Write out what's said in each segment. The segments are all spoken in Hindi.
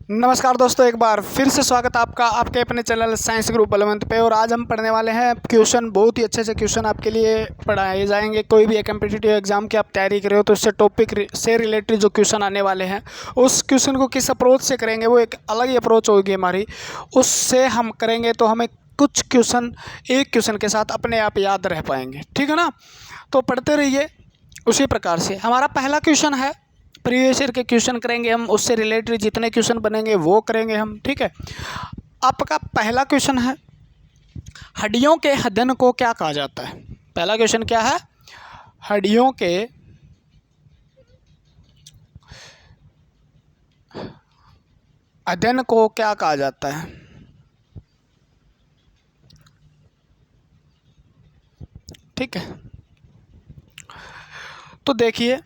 नमस्कार दोस्तों, एक बार फिर से स्वागत है आपका आपके अपने चैनल साइंस ग्रुप बलवंत पे। और आज हम पढ़ने वाले हैं क्वेश्चन, बहुत ही अच्छे से क्वेश्चन आपके लिए पढ़ाए जाएंगे। कोई भी एक कम्पिटिटिव एग्जाम की आप तैयारी कर रहे हो तो उससे टॉपिक से रिलेटेड जो क्वेश्चन आने वाले हैं उस क्वेश्चन को किस अप्रोच से करेंगे, वो एक अलग ही अप्रोच होगी हमारी। उससे हम करेंगे तो हमें कुछ क्वेश्चन एक क्वेश्चन के साथ अपने आप याद रह पाएंगे, ठीक है ना। तो पढ़ते रहिए। उसी प्रकार से हमारा पहला क्वेश्चन है, प्रीवियस ईयर के क्वेश्चन करेंगे हम, उससे रिलेटेड जितने क्वेश्चन बनेंगे वो करेंगे हम, ठीक है। आपका पहला क्वेश्चन है, हड्डियों के अध्ययन को क्या कहा जाता है। पहला क्वेश्चन क्या है, हड्डियों के अध्ययन को क्या कहा जाता है। ठीक है, तो देखिए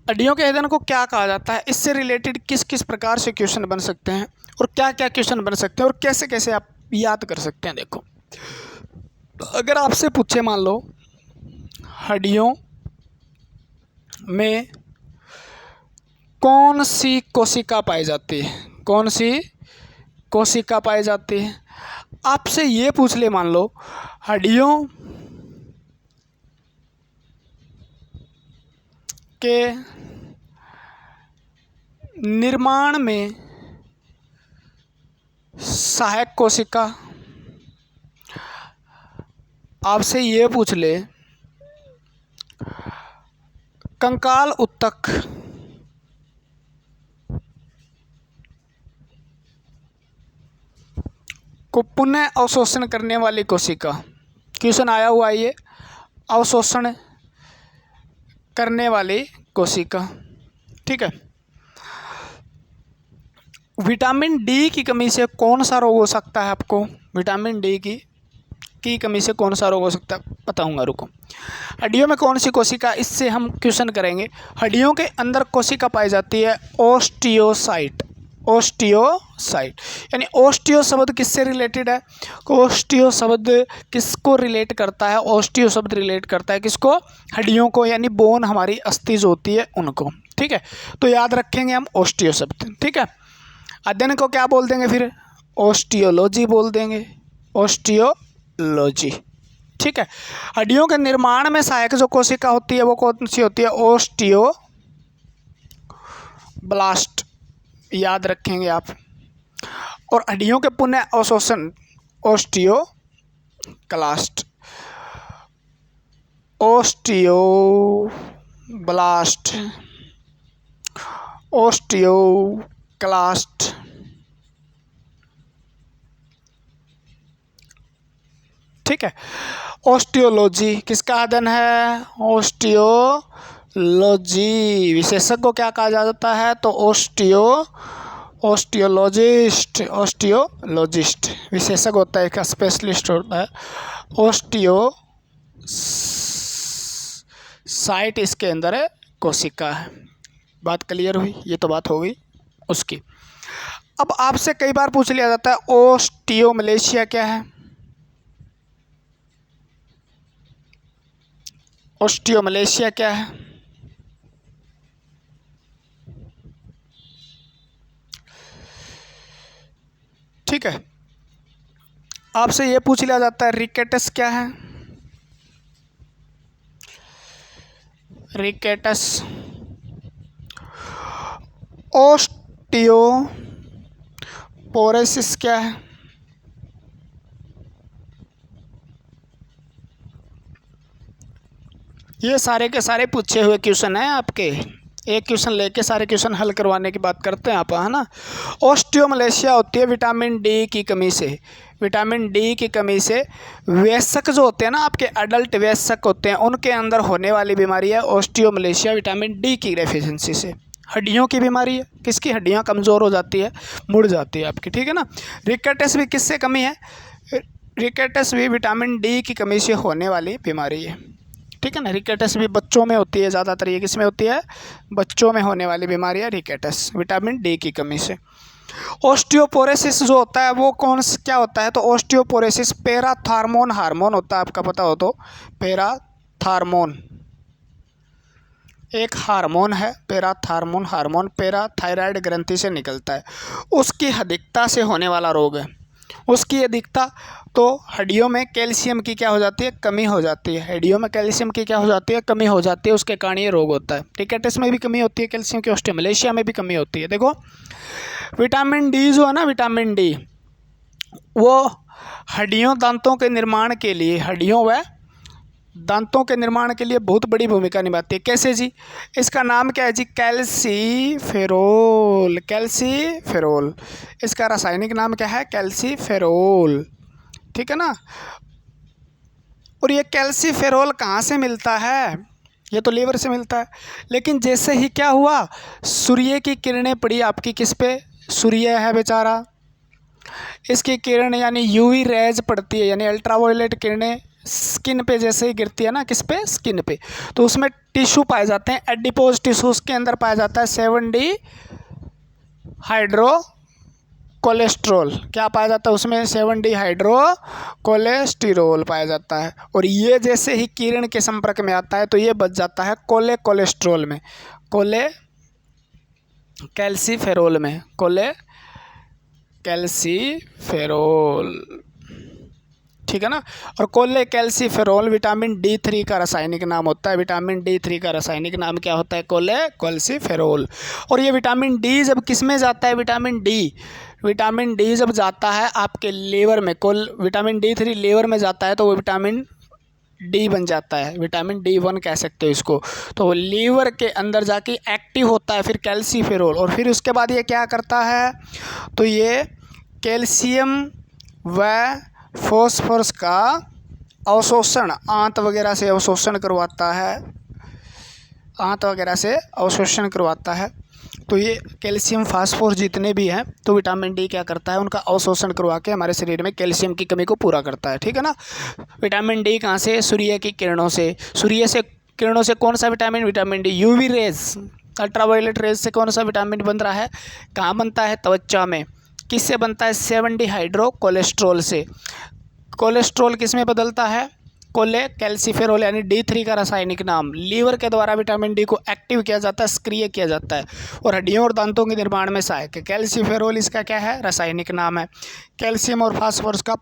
हड्डियों के अध्ययन को क्या कहा जाता है, इससे रिलेटेड किस किस प्रकार से क्वेश्चन बन सकते हैं और क्या क्या क्वेश्चन बन सकते हैं और कैसे कैसे आप याद कर सकते हैं। देखो, अगर आपसे पूछे, मान लो हड्डियों में कौन सी कोशिका पाई जाती है, कौन सी कोशिका पाई जाती है, आपसे ये पूछ ले, मान लो हड्डियों के निर्माण में सहायक कोशिका, आपसे ये पूछ ले कंकाल उत्तक को पुनः अवशोषण करने वाली कोशिका, क्वेश्चन आया हुआ है ये, अवशोषण करने वाली कोशिका, ठीक है। विटामिन डी की कमी से कौन सा रोग हो सकता है आपको, विटामिन डी की कमी से कौन सा रोग हो सकता है बताऊंगा, रुको। हड्डियों में कौन सी कोशिका, इससे हम क्वेश्चन करेंगे। हड्डियों के अंदर कोशिका पाई जाती है ओस्टियोसाइट, ओस्टियोसाइट यानी ओस्टियो शब्द किससे रिलेटेड है, ओस्टियो शब्द किसको रिलेट करता है, ओस्टियो शब्द रिलेट करता है किसको, हड्डियों को, यानी बोन हमारी अस्थि जो होती है उनको, ठीक है। तो याद रखेंगे हम ओस्टियो शब्द, ठीक है। अध्ययन को क्या बोल देंगे फिर, ओस्टियोलॉजी बोल देंगे, ओस्टियोलॉजी, ठीक है। हड्डियों के निर्माण में सहायक जो कोशिका होती है वो कौन सी होती है, ओस्टियोब्लास्ट, याद रखेंगे आप। और हड्डियों के पुनः अवशोषण ओस्टियोक्लास्ट, ओस्टियोब्लास्ट, ओस्टियोक्लास्ट, ठीक है। ओस्टियोलॉजी किसका अध्ययन है, ओस्टियोलॉजी, विशेषज्ञ को क्या कहा जाता है, तो ओस्टियोलॉजिस्ट, ओस्टियोलॉजिस्ट विशेषज्ञ होता है, एक स्पेशलिस्ट होता है। ओस्टियो साइट इसके अंदर है, कोशिका है। बात क्लियर हुई, ये तो बात हो गई उसकी। अब आपसे कई बार पूछ लिया जाता है ओस्टियोमलेशिया क्या है, ओस्टियोमलेशिया क्या है, ठीक है। आपसे ये पूछ लिया जाता है रिकेटस क्या है, रिकेटस। ओस्टियोपोरोसिस क्या है, ये सारे के सारे पूछे हुए क्वेश्चन हैं आपके, एक क्वेश्चन लेके सारे क्वेश्चन हल करवाने की बात करते हैं आप, है ना। ओस्टियोमलेशिया होती है विटामिन डी की कमी से, विटामिन डी की कमी से वयस्क जो होते हैं ना आपके, अडल्ट वयस्क होते हैं, उनके अंदर होने वाली बीमारी है ओस्टियोमलेशिया, विटामिन डी की डेफिशिएंसी से। हड्डियों की बीमारी है, किसकी, हड्डियां कमज़ोर हो जाती है, मुड़ जाती है आपकी, ठीक है ना। रिकेटस भी किससे कमी है, रिकेटस भी विटामिन डी की कमी से होने वाली बीमारी है, ठीक है ना। रिकेटस भी बच्चों में होती है, ज़्यादातर ये किस में होती है, बच्चों में होने वाली बीमारी है रिकेटस, विटामिन डी की कमी से। ओस्टियोपोरोसिस जो होता है वो क्या होता है, तो ओस्टियोपोरोसिस पैराथार्मोन हार्मोन होता है, आपका पता हो तो, पैराथार्मोन एक हार्मोन है पैराथार्मोन, हार्मोन पैराथायराइड ग्रंथि से निकलता है, उसकी अधिकता से होने वाला रोग है। उसकी अधिकता तो हड्डियों में कैल्शियम की क्या हो जाती है, कमी हो जाती है। हड्डियों में कैल्शियम की क्या हो जाती है, कमी हो जाती है, उसके कारण ये रोग होता है। टिकेटिस में भी कमी होती है कैल्शियम की, ऑस्टियोमलेशिया में भी कमी होती है। देखो विटामिन डी जो है ना, विटामिन डी वो हड्डियों दांतों के निर्माण के लिए, हड्डियों व दांतों के निर्माण के लिए बहुत बड़ी भूमिका निभाती है। कैसे जी, इसका नाम क्या है जी, कैल्सीफेरोल। कैल्सीफेरोल इसका रासायनिक नाम क्या है, कैल्सीफेरोल, ठीक है ना। और ये कैल्सीफेरोल कहाँ से मिलता है, ये तो लीवर से मिलता है। लेकिन जैसे ही क्या हुआ, सूर्य की किरणें पड़ी आपकी किस पे, सूर्य है बेचारा, इसकी किरण यानी यूवी रेज पड़ती है, यानी अल्ट्रावायलेट किरणें स्किन पे जैसे ही गिरती है ना, किस पे, स्किन पे, तो उसमें टिश्यू पाए जाते हैं, एडिपोज टिश्यू, उसके अंदर पाया जाता है 7D हाइड्रो कोलेस्ट्रॉल। क्या पाया जाता है उसमें, 7D हाइड्रो कोलेस्टेरोल पाया जाता है। और ये जैसे ही किरण के संपर्क में आता है तो ये बच जाता है कोलेस्ट्रॉल में, कैल्सीफेरोल में, कैल्सीफेरोल, ठीक है ना। और कैल्सीफेरोल विटामिन D3 का रासायनिक नाम होता है। विटामिन D3 का रासायनिक नाम क्या होता है, कैल्सीफेरोल। और ये विटामिन डी जब किस में जाता है, विटामिन डी जब जाता है आपके लीवर में, विटामिन D3 लीवर में जाता है तो वो विटामिन डी बन जाता है, विटामिन D1 कह सकते हो इसको। तो लीवर के अंदर जाके एक्टिव होता है फिर कैल्सीफेरोल, और फिर उसके बाद ये क्या करता है, तो ये कैल्शियम व फॉस्फोरस का अवशोषण, आंत वगैरह से अवशोषण करवाता है, आंत वगैरह से अवशोषण करवाता है। तो ये कैल्शियम फास्फोरस जितने भी हैं तो विटामिन डी क्या करता है, उनका अवशोषण करवा के हमारे शरीर में कैल्शियम की कमी को पूरा करता है, ठीक है ना। विटामिन डी कहाँ से, सूर्य की किरणों से। सूर्य से किरणों से कौन सा vitamin, vitamin D. UV rays, ultraviolet rays से कौन सा विटामिन बन रहा है, कहाँ बनता है, त्वचा में। किससे बनता है, 7D हाइड्रो कोलेस्ट्रॉल से। कोलेस्ट्रॉल किस में बदलता है, कैल्सीफेरोल यानी D3 का रासायनिक नाम। लीवर के द्वारा विटामिन डी को एक्टिव किया जाता है, सक्रिय किया जाता है, और हड्डियों और दांतों के निर्माण में सहायक है। कैल्सीफेरोल इसका क्या है, रासायनिक नाम है। कैल्शियम और फास्फोरस का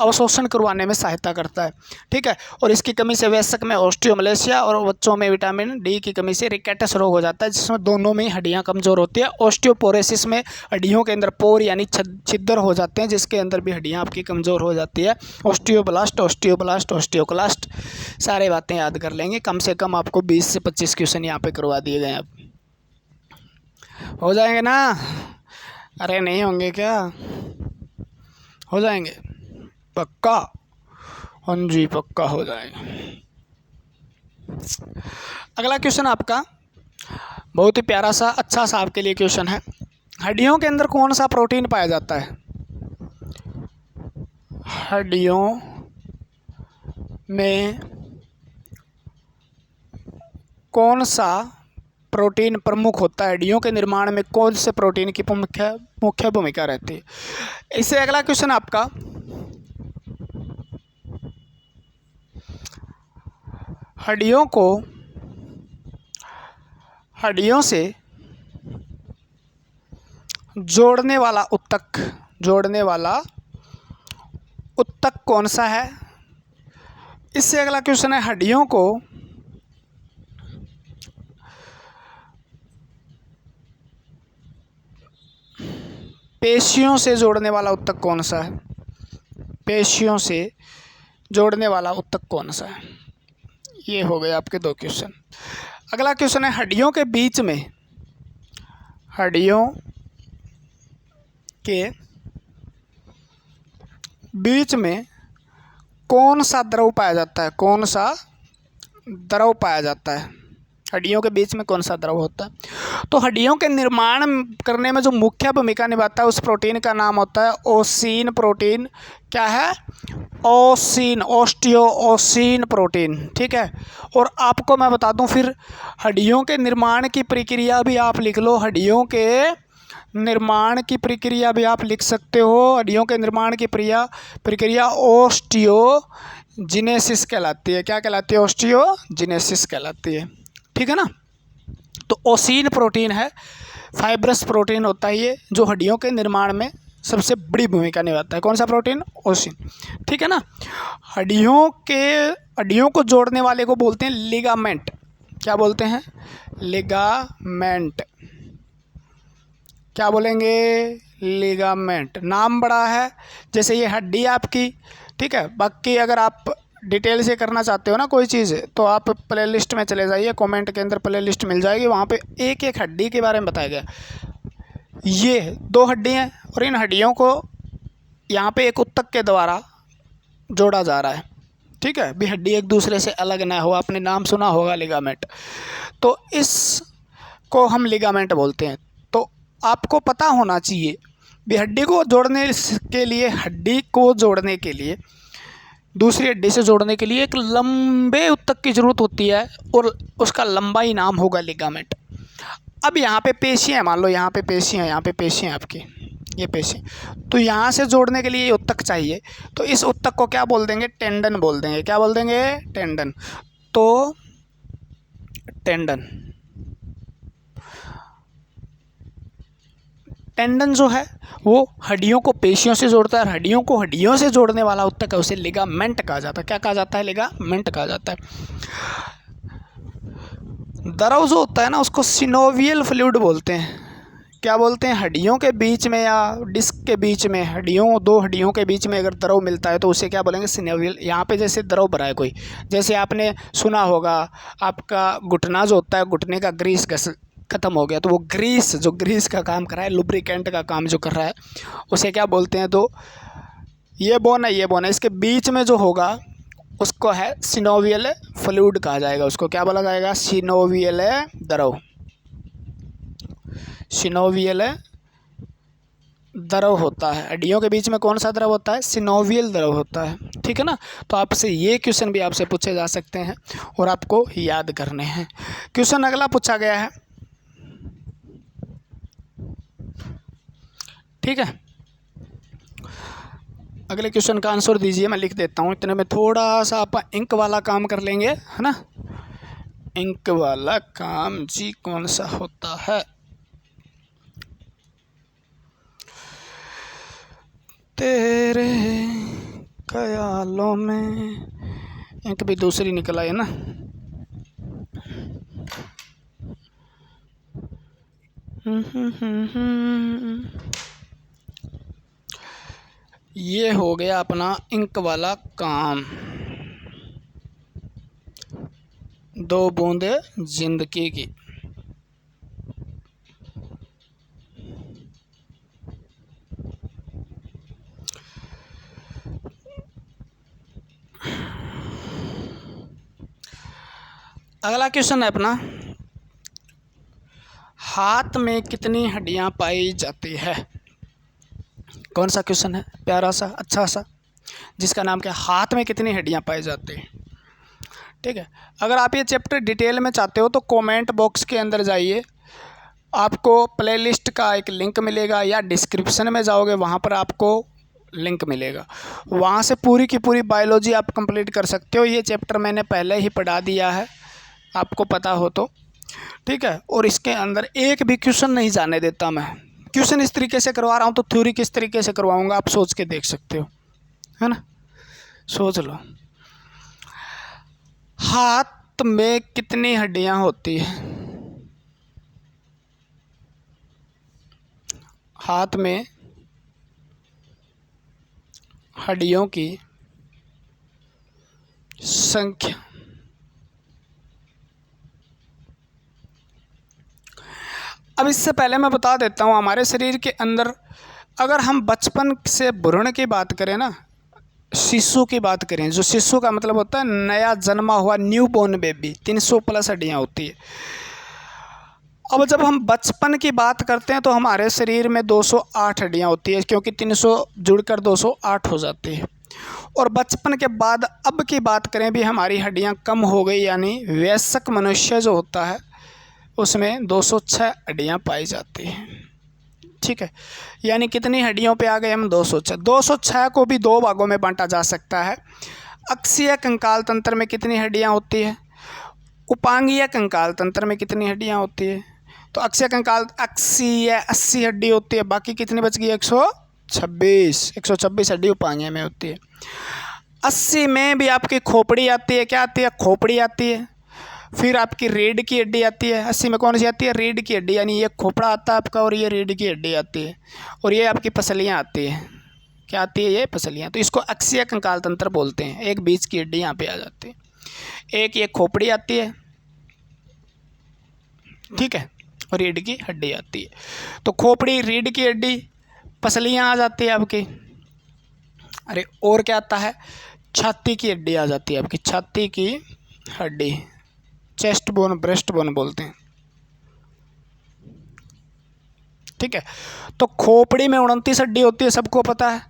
अवशोषण करवाने में सहायता करता है, ठीक है। और इसकी कमी से वयस्क में ऑस्टियोमलेशिया और बच्चों में विटामिन डी की कमी से रिकेटस रोग हो जाता है, जिसमें दोनों में हड्डियां कमज़ोर होती है। ऑस्टियोपोरोसिस में हड्डियों के अंदर पोर यानी छिद्र हो जाते हैं, जिसके अंदर भी हड्डियां आपकी कमज़ोर हो जाती है। ऑस्टियोक्लास्ट सारे बातें याद कर लेंगे, कम से कम आपको 20 से 25 क्वेश्चन यहाँ पे करवा दिए गए। अब हो जाएंगे ना, अरे नहीं होंगे क्या, हो जाएंगे पक्का, हाँ जी पक्का हो जाएगा। अगला क्वेश्चन आपका बहुत ही प्यारा सा, अच्छा सा आपके लिए क्वेश्चन है। हड्डियों के अंदर कौन सा प्रोटीन पाया जाता है, हड्डियों में कौन सा प्रोटीन प्रमुख होता है, हड्डियों के निर्माण में कौन से प्रोटीन की मुख्य भूमिका रहती है। इससे अगला क्वेश्चन आपका, हड्डियों से जोड़ने वाला उत्तक कौन सा है। इससे अगला क्वेश्चन है, हड्डियों को पेशियों से जोड़ने वाला उत्तक कौन सा है, पेशियों से जोड़ने वाला उत्तक कौन सा है। ये हो गए आपके 2 क्वेश्चन। अगला क्वेश्चन है, हड्डियों के बीच में कौन सा द्रव पाया जाता है, हड्डियों के बीच में कौन सा द्रव होता है। तो हड्डियों के निर्माण करने में जो मुख्य भूमिका निभाता है उस प्रोटीन का नाम होता है ओसीन प्रोटीन। क्या है, ओस्टियोसिन प्रोटीन, ठीक है। और आपको मैं बता दूं फिर, हड्डियों के निर्माण की प्रक्रिया भी आप लिख लो, हड्डियों के निर्माण की प्रक्रिया भी आप लिख सकते हो। हड्डियों के निर्माण की प्रक्रिया ओस्टियोजिनेसिस कहलाती है। क्या कहलाती है, ओस्टियोजिनेसिस कहलाती है, ठीक है ना। तो ओसिन प्रोटीन है, फाइब्रस प्रोटीन होता है ये, जो हड्डियों के निर्माण में सबसे बड़ी भूमिका निभाता है। कौन सा प्रोटीन? ओसिन। ठीक है ना। हड्डियों को जोड़ने वाले को बोलते हैं लिगामेंट। क्या बोलते हैं? लिगामेंट। क्या बोलेंगे? लिगामेंट। नाम बड़ा है, जैसे ये हड्डी आपकी, ठीक है। बाकी अगर आप डिटेल से करना चाहते हो ना कोई चीज़, तो आप प्लेलिस्ट में चले जाइए, कमेंट के अंदर प्लेलिस्ट मिल जाएगी, वहाँ पे एक एक हड्डी के बारे में बताया गया। ये 2 हड्डी हैं और इन हड्डियों को यहाँ पे एक उत्तक के द्वारा जोड़ा जा रहा है, ठीक है। भी हड्डी एक दूसरे से अलग ना हो, आपने नाम सुना होगा लिगामेंट, तो इसको हम लिगामेंट बोलते हैं। तो आपको पता होना चाहिए भी हड्डी को जोड़ने के लिए दूसरी हड्डी से जोड़ने के लिए एक लंबे उत्तक की ज़रूरत होती है और उसका लंबाई नाम होगा लिगामेंट। अब यहाँ पे पेशियाँ, मान लो यहाँ पे पेशियाँ, यहाँ पे पेशियाँ आपकी, ये पेशी, तो यहाँ से जोड़ने के लिए ये उत्तक चाहिए, तो इस उत्तक को क्या बोल देंगे? टेंडन बोल देंगे। क्या बोल देंगे? टेंडन। तो टेंडन जो है वो हड्डियों को पेशियों से जोड़ता है, और हड्डियों को हड्डियों से जोड़ने वाला उत्तक है, उसे लिगामेंट कहा जाता है। क्या कहा जाता है? लिगामेंट कहा जाता है। द्रव जो होता है ना, उसको सिनोवियल फ्लूइड बोलते हैं। क्या बोलते हैं? हड्डियों के बीच में या डिस्क के बीच में, दो हड्डियों के बीच में अगर द्रव मिलता है तो उसे क्या बोलेंगे? सिनोवियल। यहाँ पे जैसे द्रव भरा है कोई, जैसे आपने सुना होगा आपका घुटना जो होता है, घुटने का ग्रीस ख़त्म हो गया, तो वो जो ग्रीस का काम कर रहा है, लुब्रिकेंट का काम जो कर रहा है, उसे क्या बोलते हैं? तो ये बोन है, इसके बीच में जो होगा उसको है सिनोवियल फ्लूइड कहा जाएगा। उसको क्या बोला जाएगा? सिनोवियल द्रव। सिनोवियल द्रव होता है। हड्डियों के बीच में कौन सा द्रव होता है? सिनोवियल द्रव होता है, ठीक है ना। तो आपसे ये क्वेश्चन भी आपसे पूछे जा सकते हैं और आपको याद करने हैं। क्वेश्चन अगला पूछा गया है, ठीक है। अगले क्वेश्चन का आंसर दीजिए, मैं लिख देता हूँ। इतने में थोड़ा सा आप इंक वाला काम कर लेंगे, है ना। इंक वाला काम जी कौन सा होता है? तेरे ख्यालों में, इंक भी दूसरी निकल आई है ना। ये हो गया अपना इंक वाला काम। 2 बूंदे जिंदगी की। अगला क्वेश्चन है अपना, हाथ में कितनी हड्डियां पाई जाती है? कौन सा क्वेश्चन है? प्यारा सा, अच्छा सा, जिसका नाम क्या? हाथ में कितनी हड्डियां पाई जाती हैं, ठीक है। अगर आप ये चैप्टर डिटेल में चाहते हो तो कमेंट बॉक्स के अंदर जाइए, आपको प्लेलिस्ट का एक लिंक मिलेगा, या डिस्क्रिप्शन में जाओगे वहाँ पर आपको लिंक मिलेगा, वहाँ से पूरी की पूरी बायोलॉजी आप कंप्लीट कर सकते हो। ये चैप्टर मैंने पहले ही पढ़ा दिया है, आपको पता हो तो, ठीक है। और इसके अंदर एक भी क्वेश्चन नहीं जाने देता मैं। क्वेश्चन इस तरीके से करवा रहा हूँ तो थ्योरी किस तरीके से करवाऊँगा आप सोच के देख सकते हो, है ना। सोच लो, हाथ में कितनी हड्डियाँ होती हैं? हाथ में हड्डियों की संख्या। अब इससे पहले मैं बता देता हूँ, हमारे शरीर के अंदर अगर हम बचपन से भ्रूण की बात करें ना, शिशु की बात करें, जो शिशु का मतलब होता है नया जन्मा हुआ न्यू बॉर्न बेबी, 300 प्लस हड्डियाँ होती है। अब जब हम बचपन की बात करते हैं तो हमारे शरीर में 208 हड्डियाँ होती है, क्योंकि 300 जुड़कर 208 हो जाती है। और बचपन के बाद अब की बात करें भी हमारी हड्डियाँ कम हो गई, यानी वयस्क मनुष्य जो होता है उसमें 206 हड्डियाँ पाई जाती हैं, ठीक है। यानी कितनी हड्डियों पे आ गए हम? 206। 206 को भी 2 भागों में बांटा जा सकता है। अक्षीय कंकाल तंत्र में कितनी हड्डियाँ होती है? उपांगीय कंकाल तंत्र में कितनी हड्डियां होती है? तो अक्षीय कंकाल 80 हड्डी होती है, बाकी कितनी बच गई? 126 हड्डी उपांगीय में होती है। 80 में भी आपकी खोपड़ी आती है। क्या आती है? खोपड़ी आती है। फिर आपकी रीढ़ की हड्डी आती है। 80 में कौन सी आती है? रीढ़ की हड्डी, यानी ये खोपड़ा आता है आपका और ये रीढ़ की हड्डी आती है, और ये आपकी पसलियाँ आती है। क्या आती है? ये पसलियाँ। तो इसको अक्षीय कंकाल तंत्र बोलते हैं। एक बीच की हड्डी यहाँ पे आ जाती है। एक ये खोपड़ी आती है, ठीक है, और रीढ़ की हड्डी आती है। तो खोपड़ी, रीढ़ की हड्डी, पसलियाँ आ जाती है आपकी। अरे और क्या आता है? छाती की हड्डी आ जाती है आपकी, छाती की हड्डी, चेस्ट बोन, ब्रेस्ट बोन बोलते हैं, ठीक है। तो खोपड़ी में 29 हड्डी होती है, सबको पता है।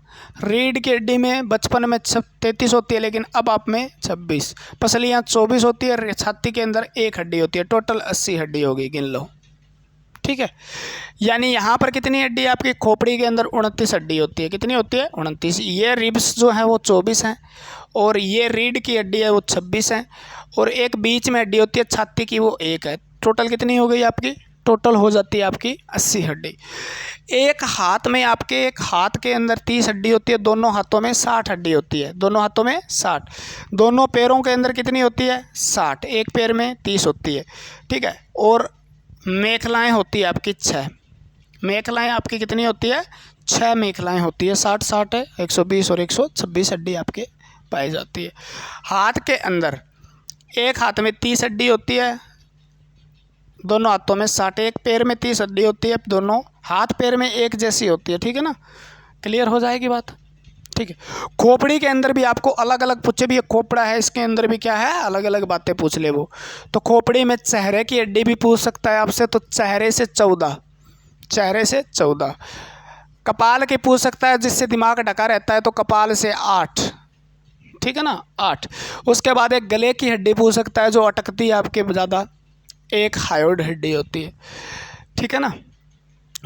रीढ़ की हड्डी में बचपन में 33 होती है, लेकिन अब आप में 26। पसलियाँ 24 होती है, छाती के अंदर 1 हड्डी होती है, टोटल 80 हड्डी होगी, गिन लो, ठीक है। यानी यहाँ पर कितनी हड्डी है आपकी? खोपड़ी के अंदर 29 हड्डी होती है। कितनी होती है? 29। ये रिब्स जो है वो 24 हैं, और ये रीढ़ की हड्डी है वो 26 है, और एक बीच में हड्डी होती है छाती की, वो 1 है। टोटल कितनी हो गई आपकी? टोटल हो जाती है आपकी 80 हड्डी। एक हाथ में आपके, एक हाथ के अंदर 30 हड्डी होती है, दोनों हाथों में 60 हड्डी होती है, दोनों हाथों में 60। दोनों पैरों के अंदर कितनी होती है? 60। एक पैर में 30 होती है, ठीक है। और मेखलाएँ होती है आपकी 6। मेखलाएँ आपकी कितनी होती है? 6 मेखलाएँ होती है। 60 है, 120 और 126 हड्डी आपके पाई जाती है। हाथ के अंदर एक हाथ में 30 हड्डी होती है, दोनों हाथों में 60। एक पैर में 30 हड्डी होती है, दोनों हाथ पैर में एक जैसी होती है, ठीक है ना। क्लियर हो जाएगी बात, ठीक है। खोपड़ी के अंदर भी आपको अलग अलग पूछे भी, ये खोपड़ा है, इसके अंदर भी क्या है? अलग अलग बातें पूछ ले वो। तो खोपड़ी में चेहरे की हड्डी भी पूछ सकता है आपसे, तो चेहरे से 14, चेहरे से 14। कपाल की पूछ सकता है, जिससे दिमाग ढका रहता है, तो कपाल से 8, ठीक है ना, 8। उसके बाद एक गले की हड्डी पूछ सकता है, जो अटकती है आपके ज़्यादा, एक हायोइड हड्डी होती है, ठीक है ना।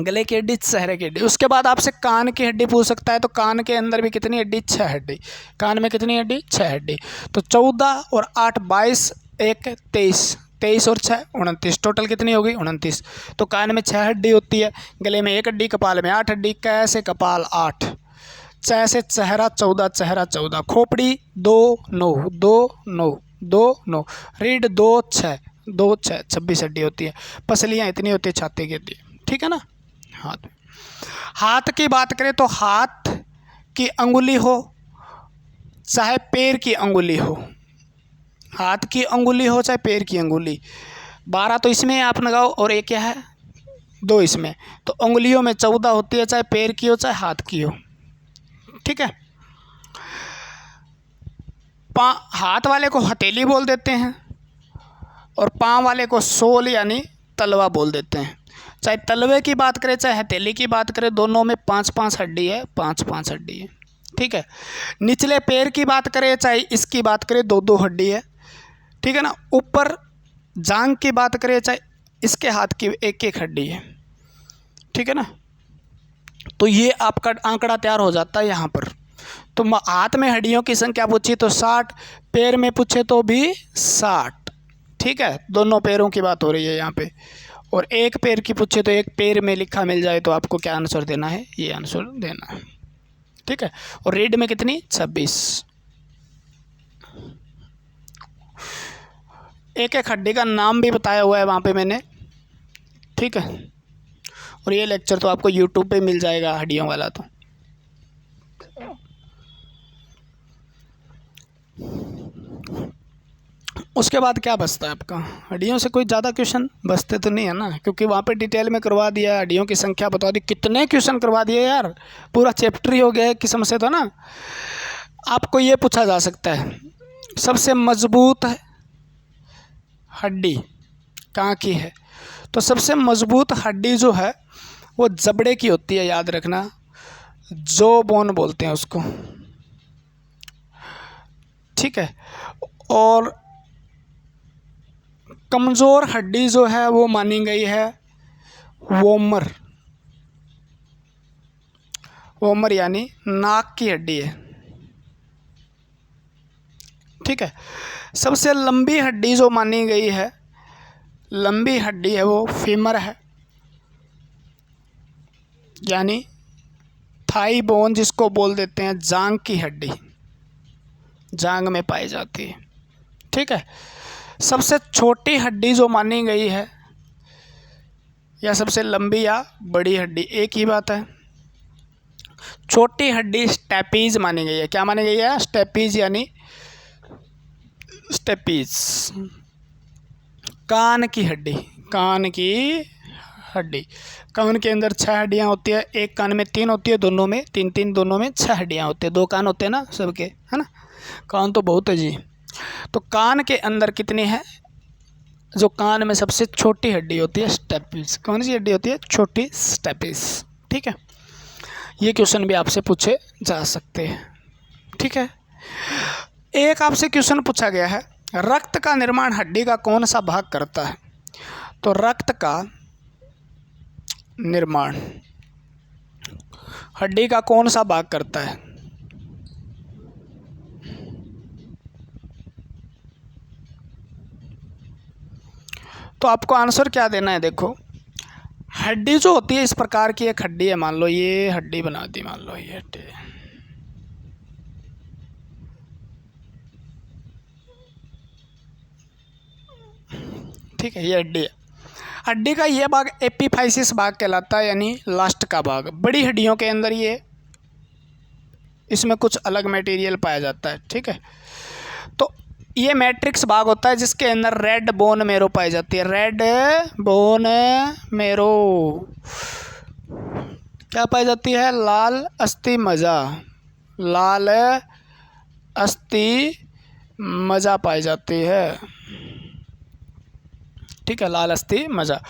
गले की हड्डी, चेहरे की हड्डी। उसके बाद आपसे कान की हड्डी पूछ सकता है, तो कान के अंदर भी कितनी हड्डी? 6 हड्डी। कान में कितनी हड्डी? 6 हड्डी। तो 14 और 8 22, 1 23, 23 और 6 29, टोटल कितनी होगी? 29। तो कान में 6 हड्डी होती है, गले में 1 हड्डी, कपाल में 8 हड्डी। कैसे? कपाल 8, चह से चेहरा 14, चेहरा 14। खोपड़ी 2 9, 2 9, 2 9। रीढ़ 2 6, 2 6, 26 हड्डी होती है। पसलियाँ इतनी होती है छाती की हड्डी, ठीक है ना। हाथ की बात करें तो हाथ की अंगुली हो चाहे पैर की अंगुली हो, हाथ की अंगुली हो चाहे पैर की अंगुली, 12 तो इसमें आप लगाओ, और एक क्या है? 2 इसमें। तो अंगुलियों में 14 होती है, चाहे पैर की हो चाहे हाथ की हो, ठीक है। हाथ वाले को हथेली बोल देते हैं, और पाँव वाले को सोल यानी तलवा बोल देते हैं। चाहे तलवे की बात करें चाहे हथेली की बात करें, दोनों में 5-5 हड्डी है, 5-5 हड्डी है, ठीक है। निचले पैर की बात करें चाहे इसकी बात करें, 2-2 हड्डी है, ठीक है ना। ऊपर जांघ की बात करें चाहे इसके हाथ की, 1-1 हड्डी है, ठीक है ना। तो ये आपका आंकड़ा तैयार हो जाता है यहाँ पर। तो हाथ में हड्डियों की संख्या पूछी तो 60, पैर में पूछे तो भी 60, ठीक है। दोनों पैरों की बात हो रही है यहाँ पे। और एक पैर की पूछे तो एक पैर में लिखा मिल जाए, तो आपको क्या आंसर देना है? ये आंसर देना है, ठीक है। और रीढ़ में कितनी? 26। एक एक हड्डी का नाम भी बताया हुआ है वहाँ पे मैंने, ठीक है। और ये लेक्चर तो आपको यूट्यूब पे मिल जाएगा, हड्डियों वाला। तो उसके बाद क्या बचता है आपका? हड्डियों से कोई ज़्यादा क्वेश्चन बचते तो नहीं है ना, क्योंकि वहाँ पे डिटेल में करवा दिया, हड्डियों की संख्या बता दी। कितने क्वेश्चन करवा दिए यार, पूरा चैप्टर ही हो गया है किस्म से, तो ना। आपको ये पूछा जा सकता है, सबसे मजबूत हड्डी कहाँ की है? तो सबसे मजबूत हड्डी जो है वो जबड़े की होती है, याद रखना, जो बोन बोलते हैं उसको, ठीक है। और कमज़ोर हड्डी जो है वो मानी गई है वोमर, वोमर यानी नाक की हड्डी है, ठीक है। सबसे लंबी हड्डी जो मानी गई है, लंबी हड्डी है वो फीमर है, यानी थाई बोन जिसको बोल देते हैं, जांग की हड्डी, जांग में पाई जाती है। ठीक है। सबसे छोटी हड्डी जो मानी गई है या सबसे लंबी या बड़ी हड्डी, एक ही बात है। छोटी हड्डी स्टेपीज मानी गई है। क्या मानी गई है? स्टेपीज, यानी स्टेपीज कान की हड्डी, कान की हड्डी। कान के अंदर 6 हड्डियाँ होती है, एक कान में 3 होती है, दोनों में 3-3, दोनों में 6 हड्डियाँ होती है। 2 कान होते हैं ना सबके, है ना। कान तो बहुत है जी। तो कान के अंदर कितनी है? जो कान में सबसे छोटी हड्डी होती है स्टेपीज। कौन सी हड्डी होती है? छोटी स्टेपीज। ठीक है। ये क्वेश्चन भी आपसे पूछे जा सकते हैं। ठीक है। एक आपसे क्वेश्चन पूछा गया है, रक्त का निर्माण हड्डी का कौन सा भाग करता है? तो रक्त का निर्माण हड्डी का कौन सा भाग करता है? तो आपको आंसर क्या देना है? देखो, हड्डी जो होती है इस प्रकार की एक हड्डी है, मान लो ये हड्डी बना दी, मान लो ये हड्डी, ठीक है, ये हड्डी है। हड्डी का ये भाग एपिफाइसिस भाग कहलाता है, यानी लास्ट का भाग। बड़ी हड्डियों के अंदर ये, इसमें कुछ अलग मटेरियल पाया जाता है। ठीक है। तो ये मैट्रिक्स भाग होता है जिसके अंदर रेड बोन मेरो पाई जाती है। रेड बोन मेरो क्या पाई जाती है? लाल अस्थि मज्जा, लाल अस्थि मज्जा पाई जाती है। ठीक है, लाल अस्थि मज्जा।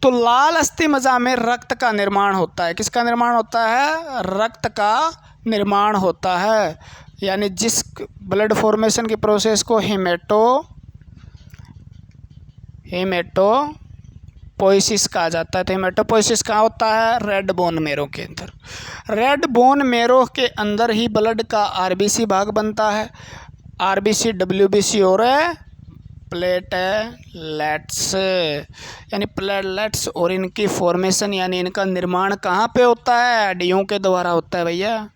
तो लाल अस्थि मज्जा में रक्त का निर्माण होता है। किसका निर्माण होता है? रक्त का निर्माण होता है, यानी जिस ब्लड फॉर्मेशन की प्रोसेस को हेमेटोपोइसिस कहा जाता है। तो हेमेटोपोइसिस कहाँ होता है? रेड बोन मेरो के अंदर। रेड बोन मेरो के अंदर ही ब्लड का आरबीसी भाग बनता है। आरबीसी, डब्ल्यूबीसी और प्लेटलेट्स, यानी प्लेटलेट्स, और इनकी फॉर्मेशन यानी इनका निर्माण कहाँ पे होता है? हड्डियों के द्वारा होता है भैया।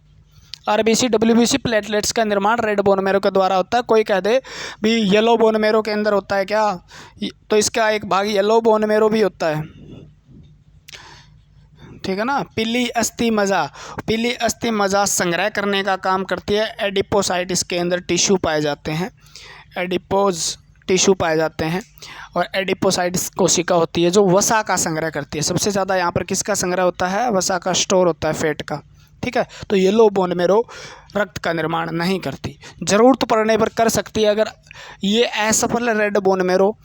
आरबीसी, डब्ल्यूबीसी, प्लेटलेट्स का निर्माण रेड बोन मेरो के द्वारा होता है। कोई कह दे भी येलो बोन मेरो के अंदर होता है क्या, तो इसका एक भाग येलो बोन मेरो भी होता है। ठीक है ना। पीली अस्थि मज्जा, पीली अस्थि मज्जा संग्रह करने का काम करती है। एडिपोसाइट, इसके अंदर टिश्यू पाए जाते हैं, एडिपोज टिश्यू पाए जाते हैं। और एडिपोसाइट्स कोशिका होती है जो वसा का संग्रह करती है। सबसे ज़्यादा यहाँ पर किसका संग्रह होता है? वसा का स्टोर होता है, फैट का। ठीक है। तो येलो बोन मेरो रक्त का निर्माण नहीं करती, ज़रूरत पड़ने पर कर सकती है। अगर ये असफल red bone marrow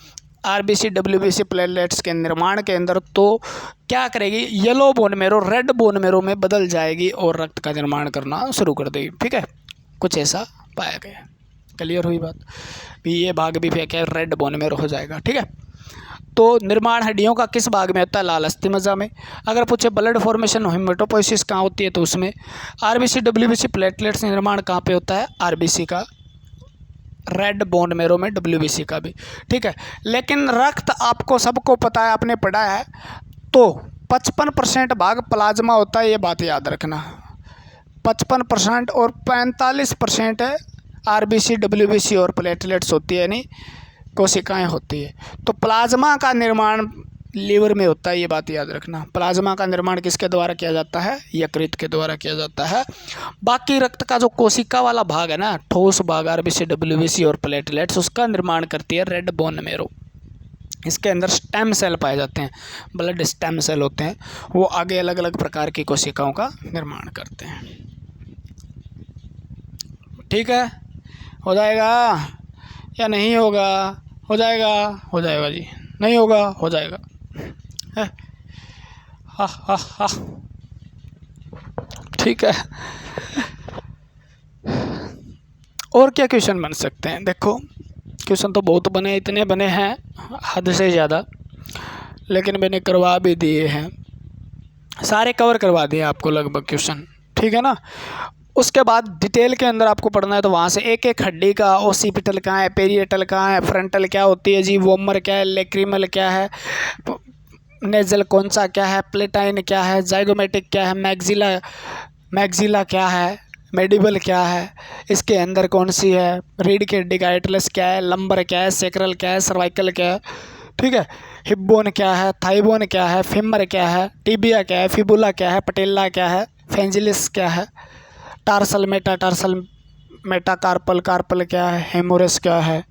RBC, WBC, platelets के निर्माण के अंदर, तो क्या करेगी? Yellow bone marrow red bone marrow में बदल जाएगी और रक्त का निर्माण करना शुरू कर देगी। ठीक है। कुछ ऐसा पाया गया। क्लियर हुई बात? भी ये भाग भी फेंक है, रेड बोन मेरो हो जाएगा। ठीक है। तो निर्माण हड्डियों का किस भाग में होता है? लाल अस्थि मज्जा में। अगर पूछे ब्लड फॉर्मेशन हेमेटोपोइसिस कहाँ होती है, तो उसमें। आरबीसी, डब्ल्यूबीसी, प्लेटलेट्स निर्माण कहाँ पे होता है? आरबीसी का, रेड बोन मेरो में डब्ल्यूबीसी का भी। ठीक है। लेकिन रक्त आपको सबको पता है, आपने पढ़ा है, तो 55% भाग प्लाज्मा होता है, ये बात याद रखना। 55% और 45% आरबीसी, डब्ल्यूबीसी और प्लेटलेट्स होती है, यानी कोशिकाएं होती है। तो प्लाज्मा का निर्माण लीवर में होता है, ये बात याद रखना। प्लाज्मा का निर्माण किसके द्वारा किया जाता है? यकृत के द्वारा किया जाता है। बाकी रक्त का जो कोशिका वाला भाग है ना, ठोस भाग, आरबीसी, डब्ल्यूबीसी और प्लेटलेट्स, उसका निर्माण करती है रेड बोन मेरो। इसके अंदर स्टेम सेल पाए जाते हैं, ब्लड स्टेम सेल होते हैं, वो आगे अलग अलग प्रकार की कोशिकाओं का निर्माण करते हैं। ठीक है। हो जाएगा या नहीं होगा? हो जाएगा, हो जाएगा जी। नहीं होगा, हो जाएगा। हा हा हा। ठीक है। और क्या क्वेश्चन बन सकते हैं? देखो, क्वेश्चन तो बहुत बने, इतने बने हैं हद से ज़्यादा, लेकिन मैंने करवा भी दिए हैं, सारे कवर करवा दिए आपको लगभग क्वेश्चन। ठीक है ना। उसके बाद डिटेल के अंदर आपको पढ़ना है तो वहाँ से एक एक हड्डी का ओसिपिटल कहाँ है, पेरिएटल कहाँ है, फ्रंटल क्या होती है जी, वोमर क्या है, लेक्रिमल क्या है, नेजल कौनसा क्या है, प्लेटाइन क्या है, जाइगोमेटिक क्या है, मैग्जिला क्या है, मेडिबल क्या है, इसके अंदर कौन सी है, रीढ़ की हड्डी का एटलस क्या है, लंबर क्या है, सेक्रल क्या है, सर्वाइकल क्या है, ठीक है, हिप बोन क्या है, थाई बोन क्या है, फिमर क्या है, टिबिया क्या है, फिबुला क्या है, पटेला क्या है, फेंजिलिस क्या है, टार्सल मेटाकार्पल कार्पल क्या है, हेमोरस क्या है।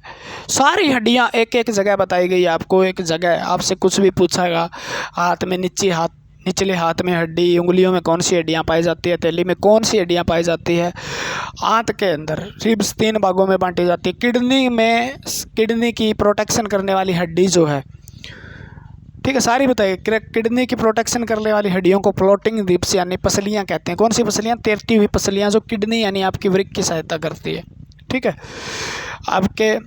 सारी हड्डियाँ एक एक जगह बताई गई है आपको। एक जगह आपसे कुछ भी पूछेगा, हाथ में निचले हाथ में हड्डी, उंगलियों में कौन सी हड्डियाँ पाई जाती है, थैली में कौन सी हड्डियाँ पाई जाती है, आंत के अंदर रिब्स 3 भागों में बांटी जाती है, किडनी की प्रोटेक्शन करने वाली हड्डी जो है, ठीक है, सारी बताइए। किडनी की प्रोटेक्शन करने वाली हड्डियों को फ्लोटिंग रिब्स यानी पसलियाँ कहते हैं। कौन सी पसलियाँ? तैरती हुई पसलियाँ जो किडनी यानी आपकी वृक्क की सहायता करती है, ठीक है। आपके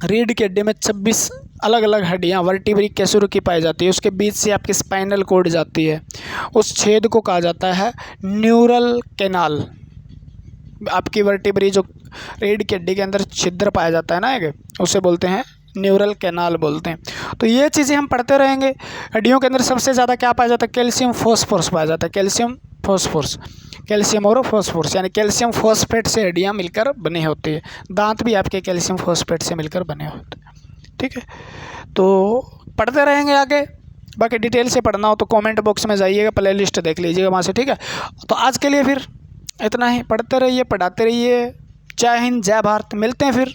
रीढ़ की हड्डी में 26 अलग अलग हड्डियाँ वर्टिब्री कैसुर की पाई जाती है। उसके बीच से आपकी स्पाइनल कॉर्ड जाती है, उस छेद को कहा जाता है न्यूरल कैनाल। आपकी वर्टिब्री जो रीढ़ की हड्डी के अंदर छिद्र पाया जाता है ना, एक उसे बोलते हैं न्यूरल कैनाल बोलते हैं। तो ये चीज़ें हम पढ़ते रहेंगे। हड्डियों के अंदर सबसे ज़्यादा क्या पाया जाता है? कैल्शियम फॉस्फोरस पाया जाता है। कैल्शियम और फॉस्फोरस यानी कैल्शियम फॉस्फेट से हड्डियाँ मिलकर बनी होती है। दांत भी आपके कैल्शियम फॉस्फेट से मिलकर बने होते हैं, ठीक है। तो पढ़ते रहेंगे आगे। बाकी डिटेल से पढ़ना हो तो कमेंट बॉक्स में जाइएगा, प्ले लिस्ट देख लीजिएगा वहाँ से, ठीक है। तो आज के लिए फिर इतना ही। पढ़ते रहिए, पढ़ाते रहिए। जय हिंद, जय भारत। मिलते हैं फिर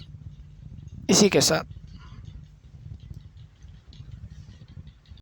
इसी के साथ।